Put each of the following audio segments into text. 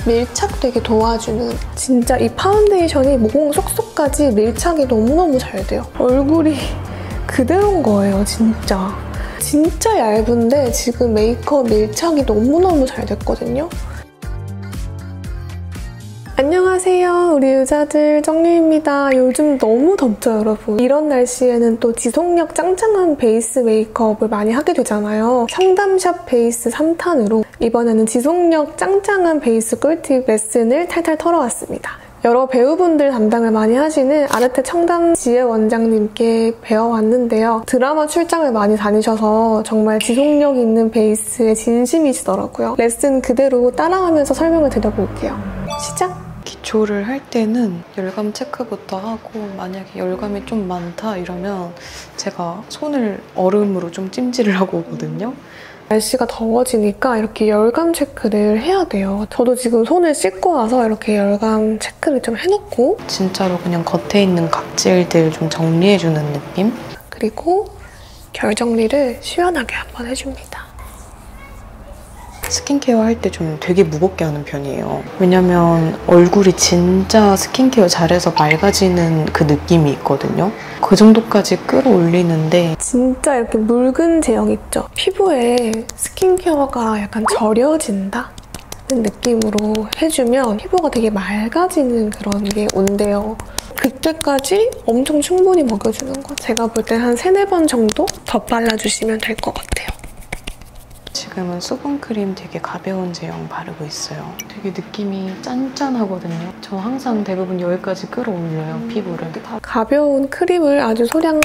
밀착되게 도와주는, 진짜 이 파운데이션이 모공 속속까지 밀착이 너무너무 잘 돼요. 얼굴이 그대로인 거예요, 진짜. 진짜 얇은데 지금 메이크업 밀착이 너무너무 잘 됐거든요. 안녕하세요, 우리 유자들 정유입니다. 요즘 너무 덥죠, 여러분? 이런 날씨에는 또 지속력 짱짱한 베이스 메이크업을 많이 하게 되잖아요. 상담샵 베이스 3탄으로 이번에는 지속력 짱짱한 베이스 꿀팁 레슨을 탈탈 털어왔습니다. 여러 배우분들 담당을 많이 하시는 아르테 청담 지혜 원장님께 배워왔는데요. 드라마 출장을 많이 다니셔서 정말 지속력 있는 베이스에 진심이시더라고요. 레슨 그대로 따라하면서 설명을 드려볼게요. 시작! 기초를 할 때는 열감 체크부터 하고, 만약에 열감이 좀 많다 이러면 제가 손을 얼음으로 좀 찜질을 하고 오거든요. 날씨가 더워지니까 이렇게 열감 체크를 해야 돼요. 저도 지금 손을 씻고 와서 이렇게 열감 체크를 좀 해놓고, 진짜로 그냥 겉에 있는 각질들 좀 정리해주는 느낌? 그리고 결 정리를 시원하게 한번 해줍니다. 스킨케어 할 때 좀 되게 무겁게 하는 편이에요. 왜냐면 얼굴이 진짜 스킨케어 잘해서 맑아지는 그 느낌이 있거든요. 그 정도까지 끌어올리는데 진짜 이렇게 묽은 제형 있죠? 피부에 스킨케어가 약간 절여진다? 느낌으로 해주면 피부가 되게 맑아지는 그런 게 온대요. 그때까지 엄청 충분히 먹여주는 거. 제가 볼 때 한 3-4번 정도 더 발라주시면 될 것 같아요. 지금은 수분크림 되게 가벼운 제형 바르고 있어요. 되게 느낌이 짠짠하거든요. 저 항상 대부분 여기까지 끌어올려요, 피부를. 가벼운 크림을 아주 소량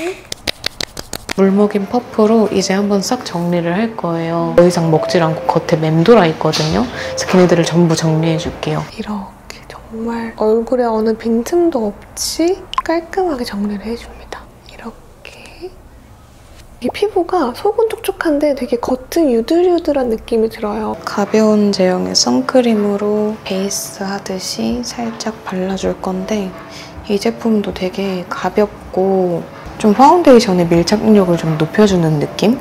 물먹인 퍼프로 이제 한번 싹 정리를 할 거예요. 더 이상 먹질 않고 겉에 맴돌아 있거든요. 그래서 걔네들을 전부 정리해줄게요. 이렇게 정말 얼굴에 어느 빈틈도 없이 깔끔하게 정리를 해줍니다. 이 피부가 속은 촉촉한데 되게 겉은 유들유들한 느낌이 들어요. 가벼운 제형의 선크림으로 베이스 하듯이 살짝 발라줄 건데, 이 제품도 되게 가볍고 좀 파운데이션의 밀착력을 좀 높여주는 느낌?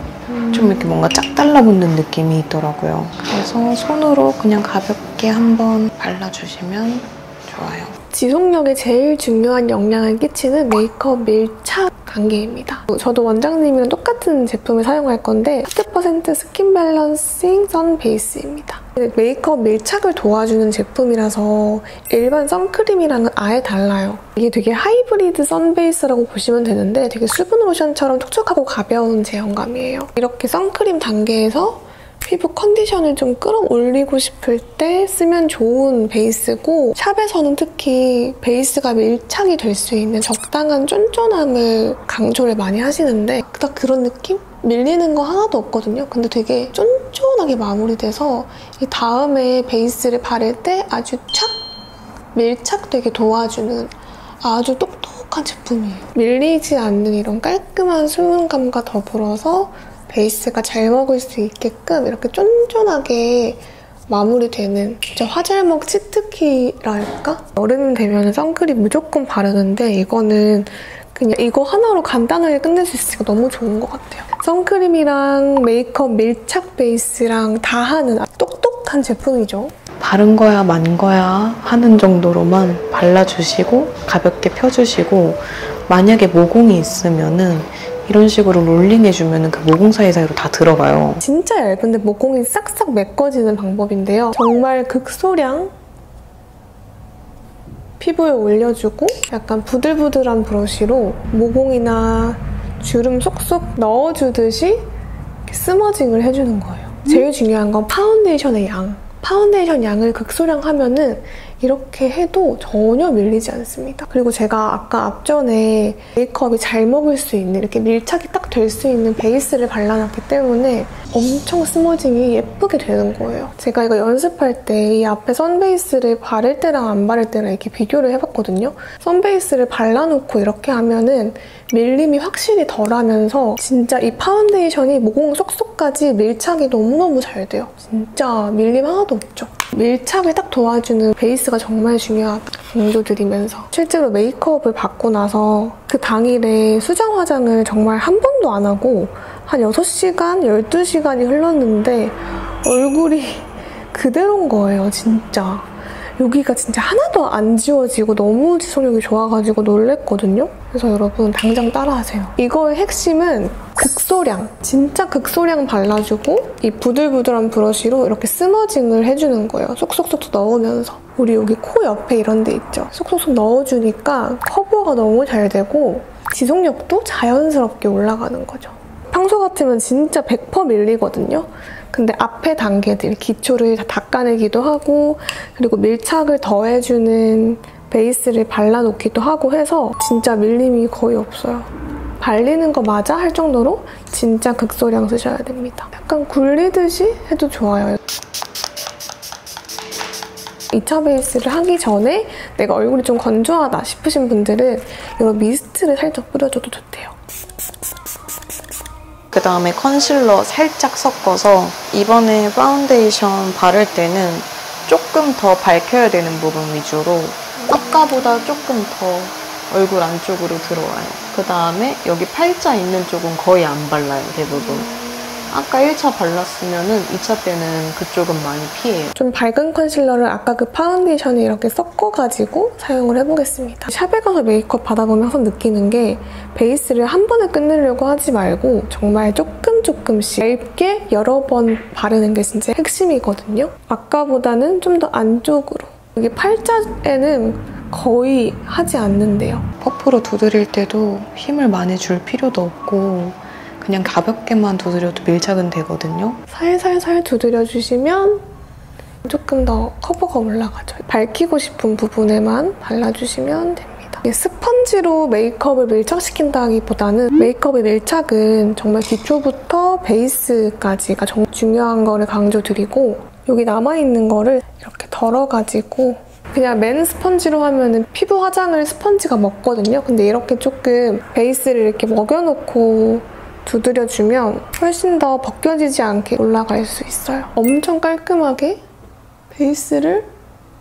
좀 이렇게 뭔가 쫙 달라붙는 느낌이 있더라고요. 그래서 손으로 그냥 가볍게 한번 발라주시면 좋아요. 지속력에 제일 중요한 영향을 끼치는 메이크업 밀착 단계입니다. 저도 원장님이랑 똑같은 제품을 사용할 건데 10% 스킨 밸런싱 선 베이스입니다. 메이크업 밀착을 도와주는 제품이라서 일반 선크림이랑은 아예 달라요. 이게 되게 하이브리드 선 베이스라고 보시면 되는데 되게 수분 로션처럼 촉촉하고 가벼운 제형감이에요. 이렇게 선크림 단계에서 피부 컨디션을 좀 끌어올리고 싶을 때 쓰면 좋은 베이스고, 샵에서는 특히 베이스가 밀착이 될 수 있는 적당한 쫀쫀함을 강조를 많이 하시는데 딱 그런 느낌? 밀리는 거 하나도 없거든요. 근데 되게 쫀쫀하게 마무리돼서 이 다음에 베이스를 바를 때 아주 착 밀착되게 도와주는 아주 똑똑한 제품이에요. 밀리지 않는 이런 깔끔한 수분감과 더불어서 베이스가 잘 먹을 수 있게끔 이렇게 쫀쫀하게 마무리되는, 진짜 화잘먹 치트키랄까? 여름 되면 선크림 무조건 바르는데 이거는 그냥 이거 하나로 간단하게 끝낼 수 있으니까 너무 좋은 것 같아요. 선크림이랑 메이크업 밀착 베이스랑 다 하는 똑똑한 제품이죠. 바른 거야 만 거야 하는 정도로만 발라주시고 가볍게 펴주시고, 만약에 모공이 있으면은 이런 식으로 롤링해주면 그 모공 사이사이로 다 들어가요. 진짜 얇은데 모공이 싹싹 메꿔지는 방법인데요. 정말 극소량 피부에 올려주고 약간 부들부들한 브러쉬로 모공이나 주름 쏙쏙 넣어주듯이 이렇게 스머징을 해주는 거예요. 제일 중요한 건 파운데이션의 양. 파운데이션 양을 극소량 하면은 이렇게 해도 전혀 밀리지 않습니다. 그리고 제가 아까 앞전에 메이크업이 잘 먹을 수 있는, 이렇게 밀착이 딱 될 수 있는 베이스를 발라놨기 때문에 엄청 스머징이 예쁘게 되는 거예요. 제가 이거 연습할 때 이 앞에 선베이스를 바를 때랑 안 바를 때랑 이렇게 비교를 해봤거든요. 선베이스를 발라놓고 이렇게 하면은 밀림이 확실히 덜하면서 진짜 이 파운데이션이 모공 속속까지 밀착이 너무너무 잘 돼요. 진짜 밀림 하나도 없죠. 밀착을 딱 도와주는 베이스가 정말 중요하다 강조드리면서, 실제로 메이크업을 받고 나서 그 당일에 수정 화장을 정말 한 번도 안 하고 한 6시간, 12시간이 흘렀는데 얼굴이 그대로인 거예요, 진짜. 여기가 진짜 하나도 안 지워지고 너무 지속력이 좋아가지고 놀랬거든요. 그래서 여러분 당장 따라하세요. 이거의 핵심은 극소량, 진짜 극소량 발라주고 이 부들부들한 브러쉬로 이렇게 스머징을 해주는 거예요. 쏙쏙쏙 넣으면서. 우리 여기 코 옆에 이런 데 있죠? 쏙쏙쏙 넣어주니까 커버가 너무 잘 되고 지속력도 자연스럽게 올라가는 거죠. 평소 같으면 진짜 100% 밀리거든요. 근데 앞에 단계들, 기초를 다 닦아내기도 하고 그리고 밀착을 더해주는 베이스를 발라놓기도 하고 해서 진짜 밀림이 거의 없어요. 발리는 거 맞아? 할 정도로 진짜 극소량 쓰셔야 됩니다. 약간 굴리듯이 해도 좋아요. 2차 베이스를 하기 전에 내가 얼굴이 좀 건조하다 싶으신 분들은 이런 미스트를 살짝 뿌려줘도 좋대요. 그 다음에 컨실러 살짝 섞어서 이번에 파운데이션 바를 때는 조금 더 밝혀야 되는 부분 위주로 아까보다 조금 더 얼굴 안쪽으로 들어와요. 그 다음에 여기 팔자 있는 쪽은 거의 안 발라요, 대부분. 아까 1차 발랐으면은 2차 때는 그쪽은 많이 피해요. 좀 밝은 컨실러를 아까 그 파운데이션에 이렇게 섞어가지고 사용을 해보겠습니다. 샵에 가서 메이크업 받아보면 항상 느끼는 게 베이스를 한 번에 끝내려고 하지 말고 정말 조금씩 얇게 여러 번 바르는 게 진짜 핵심이거든요. 아까보다는 좀 더 안쪽으로. 여기 팔자에는 거의 하지 않는데요. 퍼프로 두드릴 때도 힘을 많이 줄 필요도 없고 그냥 가볍게만 두드려도 밀착은 되거든요. 살살살 두드려주시면 조금 더 커버가 올라가죠. 밝히고 싶은 부분에만 발라주시면 됩니다. 스펀지로 메이크업을 밀착시킨다기보다는 메이크업의 밀착은 정말 기초부터 베이스까지가 정말 중요한 거를 강조드리고 여기 남아있는 거를 이렇게 덜어가지고 그냥 맨 스펀지로 하면은 피부 화장을 스펀지가 먹거든요. 근데 이렇게 조금 베이스를 이렇게 먹여놓고 두드려주면 훨씬 더 벗겨지지 않게 올라갈 수 있어요. 엄청 깔끔하게 베이스를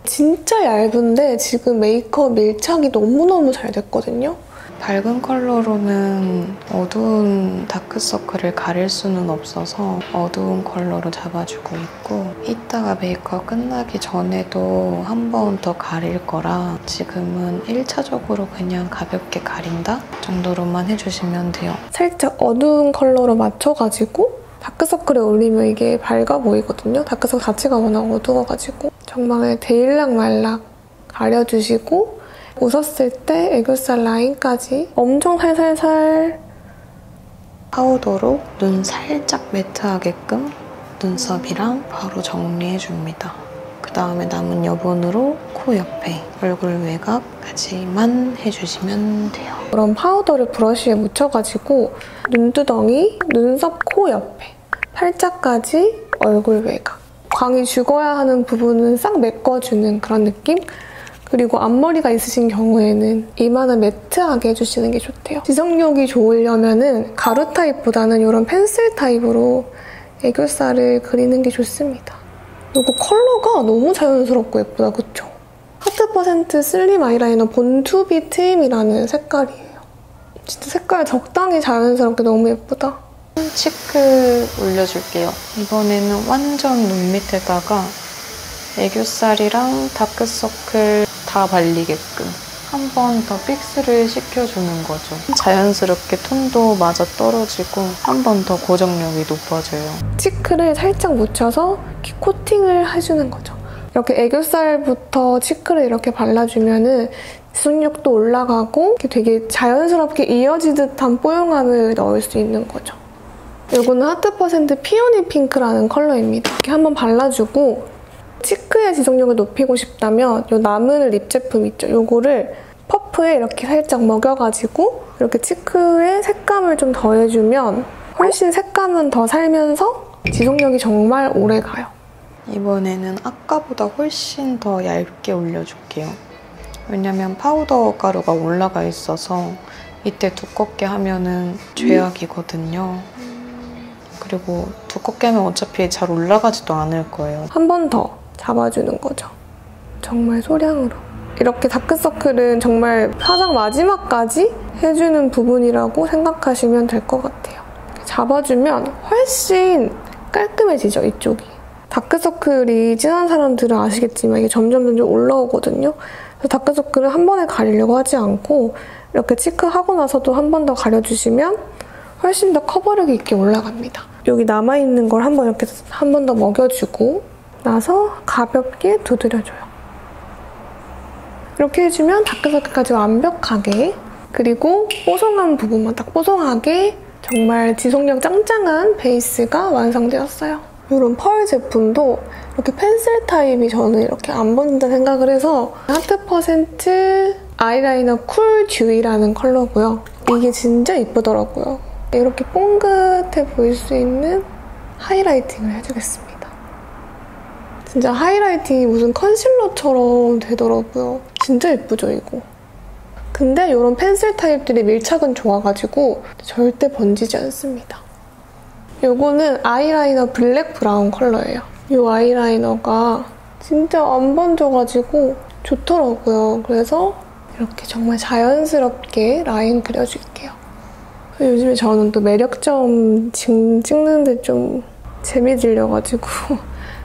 진짜 얇은데 지금 메이크업 밀착이 너무너무 잘 됐거든요. 밝은 컬러로는 어두운 다크서클을 가릴 수는 없어서 어두운 컬러로 잡아주고 있고 이따가 메이크업 끝나기 전에도 한 번 더 가릴 거라 지금은 1차적으로 그냥 가볍게 가린다 정도로만 해주시면 돼요. 살짝 어두운 컬러로 맞춰가지고 다크서클에 올리면 이게 밝아 보이거든요. 다크서클 자체가 워낙 어두워가지고 정말 데일락말락 가려주시고 웃었을 때 애교살 라인까지 엄청 살살살 파우더로 눈 살짝 매트하게끔 눈썹이랑 바로 정리해줍니다. 그 다음에 남은 여분으로 코 옆에 얼굴 외곽까지만 해주시면 돼요. 그럼 파우더를 브러쉬에 묻혀가지고 눈두덩이, 눈썹, 코 옆에 팔자까지 얼굴 외곽 광이 죽어야 하는 부분은 싹 메꿔주는 그런 느낌? 그리고 앞머리가 있으신 경우에는 이마는 매트하게 해주시는 게 좋대요. 지속력이 좋으려면 가루 타입보다는 이런 펜슬 타입으로 애교살을 그리는 게 좋습니다. 이거 컬러가 너무 자연스럽고 예쁘다, 그쵸? 하트% 슬림 아이라이너 본투비 트임이라는 색깔이에요. 진짜 색깔 적당히 자연스럽게 너무 예쁘다. 치크 올려줄게요. 이번에는 완전 눈 밑에다가 애교살이랑 다크서클 다 발리게끔 한 번 더 픽스를 시켜주는 거죠. 자연스럽게 톤도 맞아 떨어지고 한 번 더 고정력이 높아져요. 치크를 살짝 묻혀서 이렇게 코팅을 해주는 거죠. 이렇게 애교살부터 치크를 이렇게 발라주면은 지속력도 올라가고 되게 자연스럽게 이어지듯한 뽀용함을 넣을 수 있는 거죠. 이거는 하트% 피오니 핑크라는 컬러입니다. 이렇게 한번 발라주고 치크의 지속력을 높이고 싶다면 이 남은 립 제품 있죠? 이거를 퍼프에 이렇게 살짝 먹여가지고 이렇게 치크의 색감을 좀 더해주면 훨씬 색감은 더 살면서 지속력이 정말 오래 가요. 이번에는 아까보다 훨씬 더 얇게 올려줄게요. 왜냐면 파우더 가루가 올라가 있어서 이때 두껍게 하면은 죄악이거든요. 그리고 두껍게 하면 어차피 잘 올라가지도 않을 거예요. 한 번 더 잡아주는 거죠. 정말 소량으로. 이렇게 다크서클은 정말 화장 마지막까지 해주는 부분이라고 생각하시면 될 것 같아요. 잡아주면 훨씬 깔끔해지죠, 이쪽이. 다크서클이 진한 사람들은 아시겠지만 이게 점점 올라오거든요. 그래서 다크서클을 한 번에 가리려고 하지 않고 이렇게 치크하고 나서도 한 번 더 가려주시면 훨씬 더 커버력이 있게 올라갑니다. 여기 남아있는 걸 한번 이렇게 한 번 더 먹여주고 나서 가볍게 두드려줘요. 이렇게 해주면 다크서클까지 완벽하게, 그리고 뽀송한 부분만 딱 뽀송하게 정말 지속력 짱짱한 베이스가 완성되었어요. 이런 펄 제품도 이렇게 펜슬 타입이 저는 이렇게 안 번진다 생각을 해서 하트 퍼센트 아이라이너 쿨 듀이라는 컬러고요. 이게 진짜 이쁘더라고요. 이렇게 뽕긋해 보일 수 있는 하이라이팅을 해주겠습니다. 진짜 하이라이팅이 무슨 컨실러처럼 되더라고요. 진짜 예쁘죠, 이거? 근데 이런 펜슬 타입들이 밀착은 좋아가지고 절대 번지지 않습니다. 이거는 아이라이너 블랙 브라운 컬러예요. 이 아이라이너가 진짜 안 번져가지고 좋더라고요. 그래서 이렇게 정말 자연스럽게 라인 그려줄게요. 요즘에 저는 또 매력점 찍는데 좀 재미 들려가지고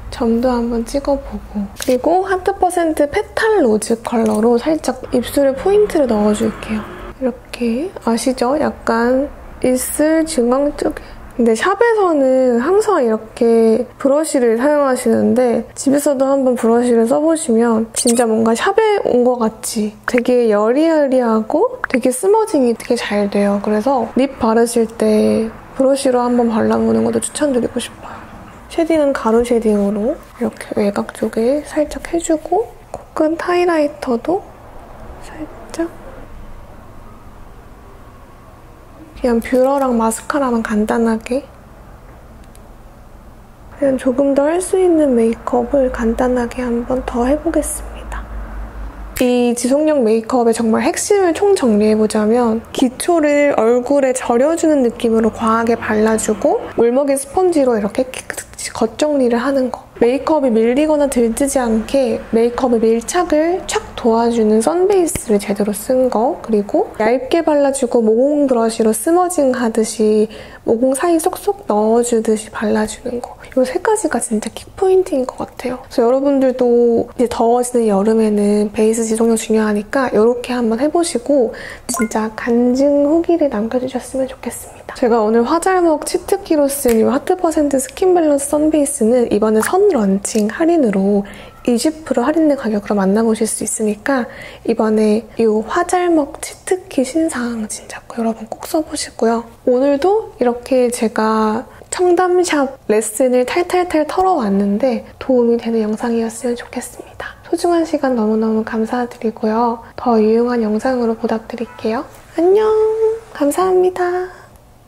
점도 한번 찍어보고, 그리고 하트 퍼센트 페탈 로즈 컬러로 살짝 입술에 포인트를 넣어줄게요. 이렇게 아시죠? 약간 입술 중앙 쪽에. 근데 샵에서는 항상 이렇게 브러쉬를 사용하시는데 집에서도 한번 브러쉬를 써보시면 진짜 뭔가 샵에 온 것 같이 되게 여리여리하고 되게 스머징이 되게 잘 돼요. 그래서 립 바르실 때 브러쉬로 한번 발라보는 것도 추천드리고 싶어요. 쉐딩은 가루 쉐딩으로 이렇게 외곽 쪽에 살짝 해주고, 코끝 하이라이터도 살짝, 그냥 뷰러랑 마스카라만 간단하게, 그냥 조금 더 할 수 있는 메이크업을 간단하게 한번 더 해보겠습니다. 이 지속력 메이크업의 정말 핵심을 총정리해보자면 기초를 얼굴에 절여주는 느낌으로 과하게 발라주고 물먹인 스펀지로 이렇게 겉정리를 하는 거. 메이크업이 밀리거나 들뜨지 않게 메이크업의 밀착을 착 도와주는 선베이스를 제대로 쓴 거, 그리고 얇게 발라주고 모공 브러쉬로 스머징 하듯이 모공 사이 쏙쏙 넣어주듯이 발라주는 거. 이 세 가지가 진짜 킥포인트인 것 같아요. 그래서 여러분들도 이제 더워지는 여름에는 베이스 지속력 중요하니까 이렇게 한번 해보시고 진짜 간증 후기를 남겨주셨으면 좋겠습니다. 제가 오늘 화잘먹 치트키로 쓴 이 하트 퍼센트 스킨 밸런스 선베이스는 이번에 선 런칭 할인으로 20% 할인된 가격으로 만나보실 수 있으니까 이번에 이 화잘먹 치트키 신상 진짜 여러분 꼭 써보시고요. 오늘도 이렇게 제가 청담샵 레슨을 탈탈탈 털어왔는데 도움이 되는 영상이었으면 좋겠습니다. 소중한 시간 너무너무 감사드리고요. 더 유용한 영상으로 보답드릴게요. 안녕! 감사합니다.